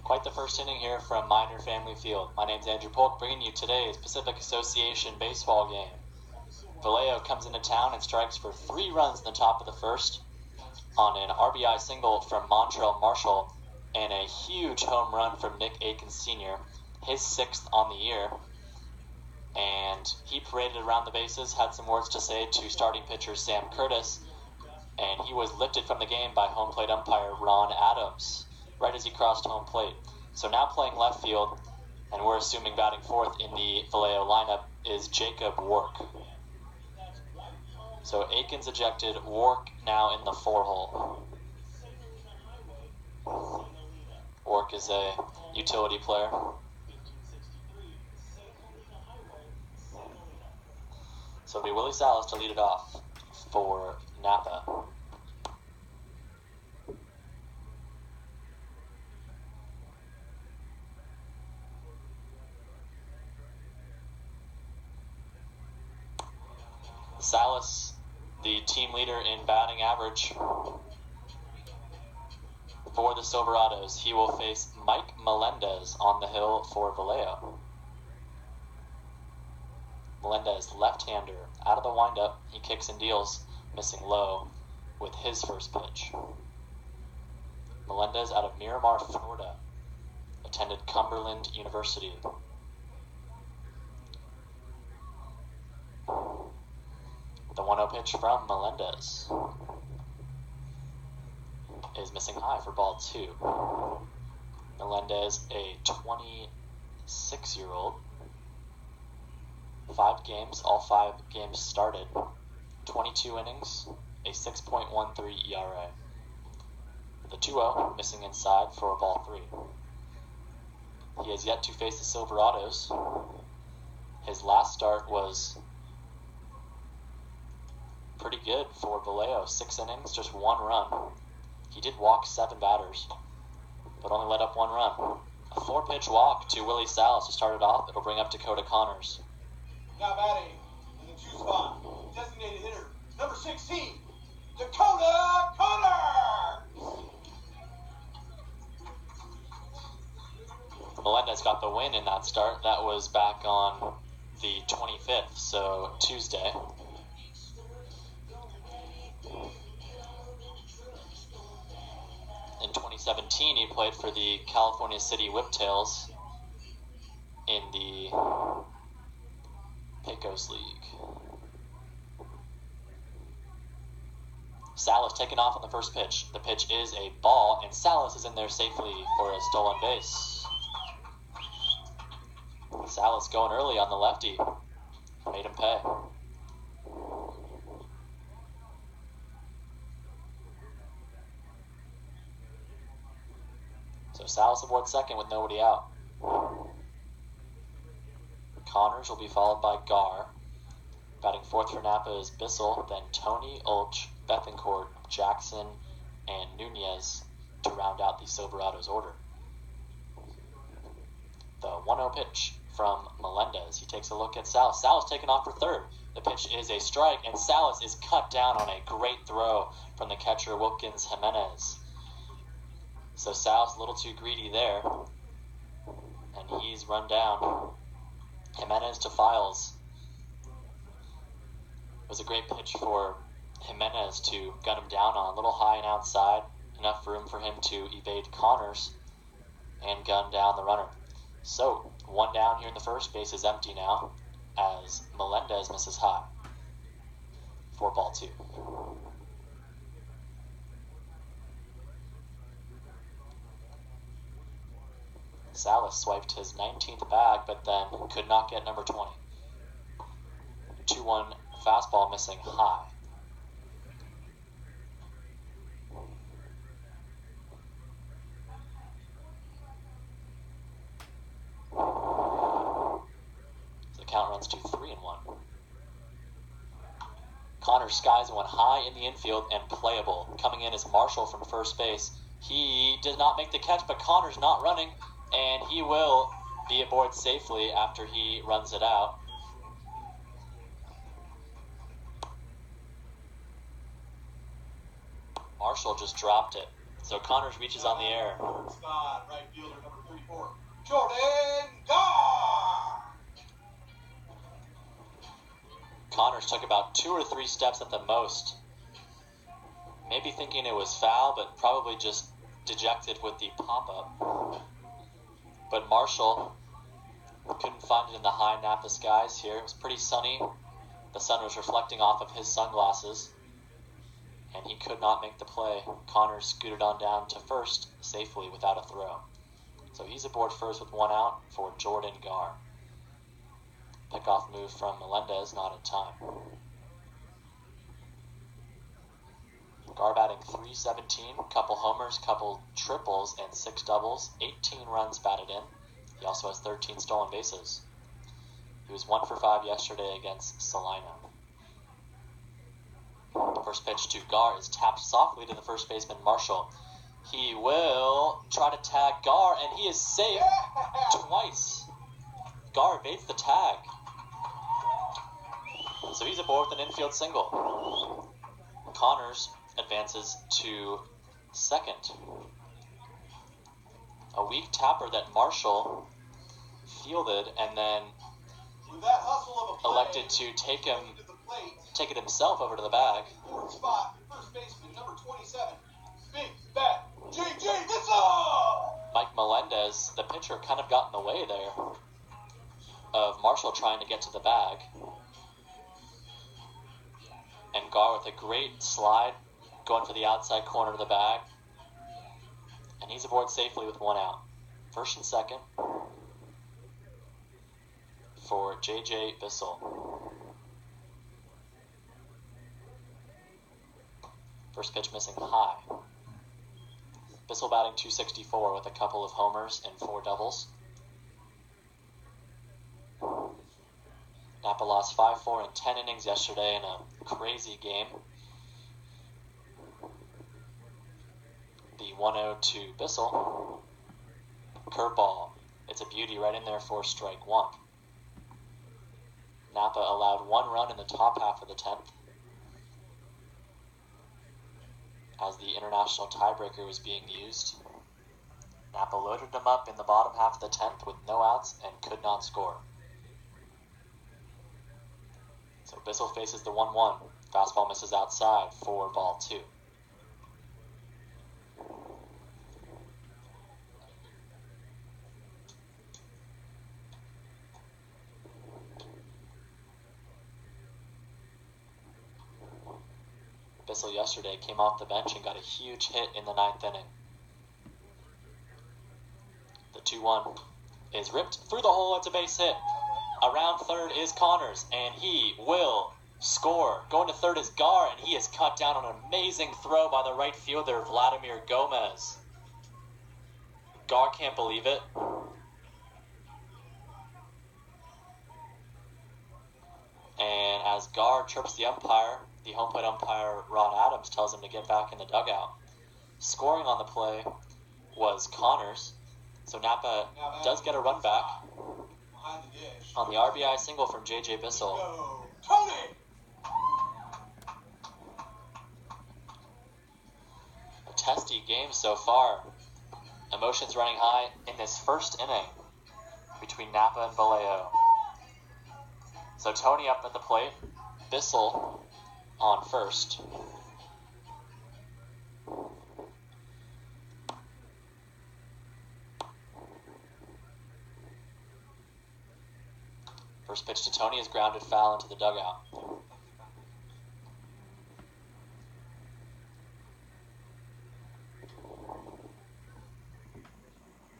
Quite the first inning here from Minor Family Field. My name's Andrew Polk, bringing you today's Pacific Association baseball game. Vallejo comes into town and strikes for 3 runs in the top of the first on an RBI single from Montrell Marshall and a huge home run from Nick Aikens Sr., his 6th on the year. And he paraded around the bases, had some words to say to starting pitcher Sam Curtis, and he was lifted from the game by home plate umpire Ron Adams right as he crossed home plate. So now playing left field, and we're assuming batting fourth in the Vallejo lineup, is Jacob Wark. So Aikens ejected, Wark now in the 4-hole. Wark is a utility player. So it'll be Willie Salas to lead it off for Napa. Salas, the team leader in batting average for the Silverados. He will face Mike Melendez on the hill for Vallejo. Melendez, left-hander, out of the windup. He kicks and deals, missing low with his first pitch. Melendez out of Miramar, Florida. Attended Cumberland University. The 1-0 pitch from Melendez is missing high for ball 2. Melendez, a 26-year-old. 5 games, all 5 games started. 22 innings, a 6.13 ERA. The 2-0, missing inside for ball 3. He has yet to face the Silverados. His last start was pretty good for Vallejo. 6 innings, just 1 run. He did walk 7 batters, but only let up 1 run. A 4-pitch walk to Willie Salas to start it off. It'll bring up Dakota Connors. Now batting in the 2 spot, designated hitter, number 16, Dakota Connors! Melendez got the win in that start. That was back on the 25th, so Tuesday. In 2017, he played for the California City Whiptails in the Pecos League. Salas taking off on the first pitch. The pitch is a ball, and Salas is in there safely for a stolen base. Salas going early on the lefty. Made him pay. So Salas aboard second with nobody out. Connors will be followed by Gar. Batting fourth for Napa is Bissell, then Tony, Ulch, Bethencourt, Jackson, and Nunez to round out the Silverados order. The 1-0 pitch from Melendez. He takes a look at Salas. Salas taking off for third. The pitch is a strike, and Salas is cut down on a great throw from the catcher Wilkins Jimenez. So Salas a little too greedy there, and he's run down. Jimenez to Files. It was a great pitch for Jimenez to gun him down on. A little high and outside, enough room for him to evade Connors and gun down the runner. So, 1 down here in the first. Base is empty now as Melendez misses high for ball 2. Salas swiped his 19th bag, but then could not get number 20. 2-1 fastball missing high. So the count runs to 3-1. Connors skies one high in the infield and playable. Coming in is Marshall from first base. He did not make the catch, but Connors not running, and he will be aboard safely after he runs it out. Marshall just dropped it. So Connors reaches on the air. Third spot, right fielder number 34, Jordan Gar. Connors took about 2 or 3 steps at the most. Maybe thinking it was foul, but probably just dejected with the pop-up. But Marshall couldn't find it in the high Napa skies here. It was pretty sunny. The sun was reflecting off of his sunglasses, and he could not make the play. Connors scooted on down to first safely without a throw. So he's aboard first with 1 out for Jordan Gar. Pickoff move from Melendez, not in time. Gar batting .317, couple homers, couple triples, and 6 doubles, 18 runs batted in. He also has 13 stolen bases. He was 1 for 5 yesterday against Salina. First pitch to Gar is tapped softly to the first baseman Marshall. He will try to tag Gar, and he is safe twice. Gar evades the tag. So he's aboard with an infield single. Connors advances to second. A weak tapper that Marshall fielded and then With that hustle of a play, elected to take to the plate, it himself over to the bag. fourth spot, first baseman number 27, Big Bat J.J. Bissell. Mike Melendez, the pitcher, kind of got in the way there of Marshall trying to get to the bag. And Gar with a great slide, going for the outside corner of the bag. And he's aboard safely with 1 out. First and second for J.J. Bissell. First pitch missing high. Bissell batting .264 with a couple of homers and 4 doubles. Napa lost 5-4 in 10 innings yesterday in a crazy game. The 1-0 to Bissell. Curveball. It's a beauty right in there for strike 1. Napa allowed 1 run in the top half of the 10th as the international tiebreaker was being used. Napa loaded them up in the bottom half of the 10th with no outs and could not score. So Bissell faces the 1-1. Fastball misses outside for ball 2. Bissell yesterday came off the bench and got a huge hit in the 9th inning. The 2-1 is ripped through the hole. It's a base hit. Around third is Connors, and he will score. Going to third is Gar, and he is cut down on an amazing throw by the right fielder, Vladimir Gomez. Gar can't believe it. And as Gar chirps the umpire, the home plate umpire, Ron Adams, tells him to get back in the dugout. Scoring on the play was Connors, so Napa does get a run back on the RBI single from J.J. Bissell. Tony! A testy game so far. Emotions running high in this first inning between Napa and Vallejo. So Tony up at the plate, Bissell on first. First pitch to Tony is grounded foul into the dugout.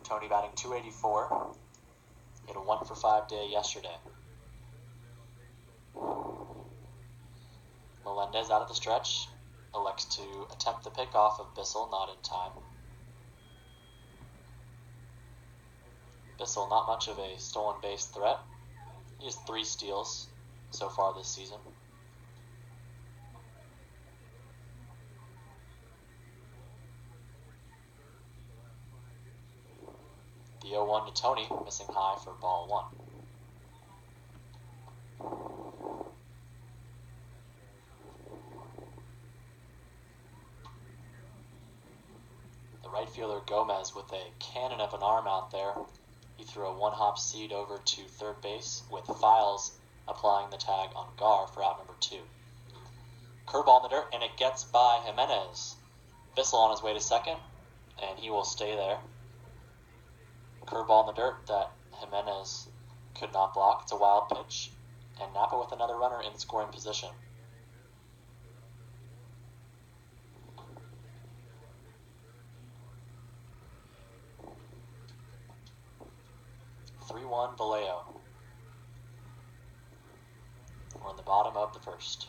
Tony batting .284. He had a 1 for 5 day yesterday. Melendez out of the stretch, elects to attempt the pickoff of Bissell, not in time. Bissell, not much of a stolen base threat. He has 3 steals so far this season. The 0-1 to Tony, missing high for ball 1. right fielder Gomez with a cannon of an arm out there. He threw a one-hop seed over to third base with Files applying the tag on Gar for out number 2. Curveball in the dirt, and it gets by Jimenez. Bissell on his way to second, and he will stay there. Curveball in the dirt that Jimenez could not block. It's a wild pitch, and Napa with another runner in scoring position. (3-1) Vallejo. We're in the bottom of the first.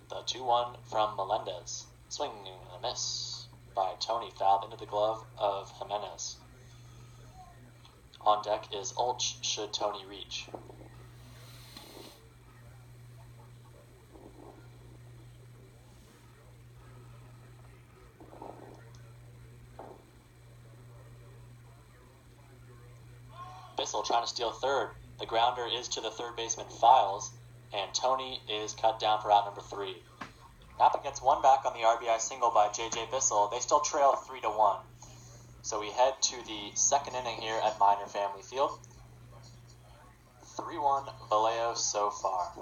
The 2-1 from Melendez. Swing and a miss by Tony, fouled into the glove of Jimenez. On deck is Ulch should Tony reach. Bissell trying to steal third. The grounder is to the third baseman Files, and Tony is cut down for out number 3. Napa gets one back on the RBI single by J.J. Bissell. They still trail 3-1. So we head to the second inning here at Minor Family Field. 3-1 Vallejo so far.